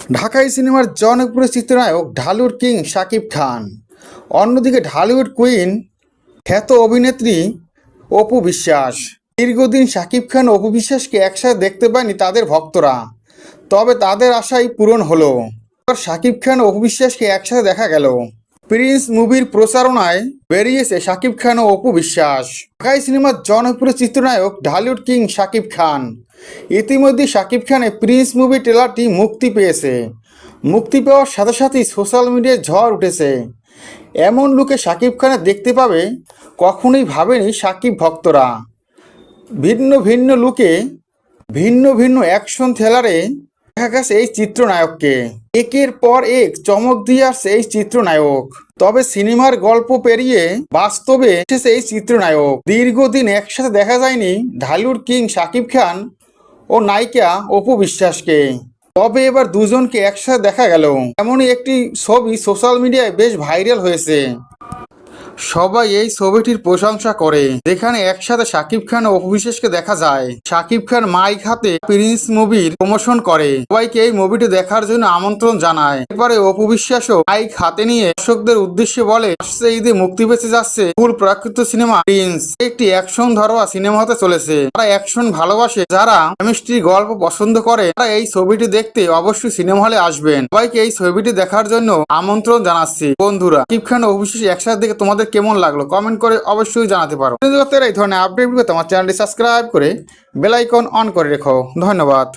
ঢাকাই সিনেমার জনপ্রিয় চিত্রনায়ক ঢালিউড কিং শাকিব খান। অন্যদিকে ঢালিউড কুইন খ্যাত অভিনেত্রী অপু বিশ্বাস। দীর্ঘদিন শাকিব খান ও অপু বিশ্বাসকে একসাথে দেখতে পায়নি তাদের ভক্তরা, তবে তাদের আশাই পূরণ হলো। এবার শাকিব খান ও অপু বিশ্বাসকে একসাথে দেখা গেল। প্রিন্স মুভির প্রচারণায় বেরিয়েছে শাকিব খান ও অপু বিশ্বাস। ঢাকাই সিনেমার জনপ্রিয় চিত্রনায়ক ঢালিউড কিং শাকিব খান। ইতিমধ্যে শাকিব খানের প্রিন্স মুভি ট্রেলারটি মুক্তি পেয়েছে। মুক্তি পাওয়ার সাথে সাথেই সোশ্যাল মিডিয়ায় ঝড় উঠেছে। এমন লুকে শাকিব খানের দেখতে পাবে কখনোই ভাবেনি শাকিব ভক্তরা। ভিন্ন ভিন্ন লুকে ভিন্ন ভিন্ন অ্যাকশন থ্রিলারে দেখা গেছে এই চিত্রনায়ককে। একের পর এক চমক দিয়ে আসছে এই চিত্রনায়ক। তবে সিনেমার গল্প পেরিয়ে বাস্তবে এসেছে এই চিত্রনায়ক। দীর্ঘদিন একসাথে দেখা যায়নি ঢালিউড কিং শাকিব খান ও নায়িকা অপু বিশ্বাসকে, তবে এবার দুজনকে একসাথে দেখা গেল। এমনই একটি ছবি সোশ্যাল মিডিয়ায় বেশ ভাইরাল হয়েছে। সবাই এই ছবিটির প্রশংসা করে, যেখানে একসাথে শাকিব খান ও অপু বিশ্বাসকে দেখা যায়। শাকিব খান মাইক হাতে প্রিন্স মুভির প্রমোশন করে সবাইকে এই মুভিটি দেখার জন্য আমন্ত্রণ জানায়। এরপরে অপু বিশ্বাসও মাইক হাতে নিয়ে দর্শকদের উদ্দেশ্যে বলে, আসছে ঈদে মুক্তি পেতে যাচ্ছে ফুল প্রাকৃত সিনেমা প্রিন্স। একটি অ্যাকশন ধরোয়া সিনেমা হতে চলেছে। যারা অ্যাকশন ভালোবাসে, যারা কেমিস্ট্রি গল্প পছন্দ করে, তারা এই ছবিটি দেখতে অবশ্যই সিনেমা হলে আসবেন। সবাইকে এই ছবিটি দেখার জন্য আমন্ত্রণ জানাচ্ছি। বন্ধুরা, শাকিব খান ও অপু বিশ্বাস একসাথে দেখে তোমাদের কেমন লাগলো কমেন্ট করে অবশ্যই জানাতে পারো। এই ধরনের আপডেট পেতে আমার চ্যানেলটি সাবস্ক্রাইব করে বেল আইকন অন করে রেখো। ধন্যবাদ।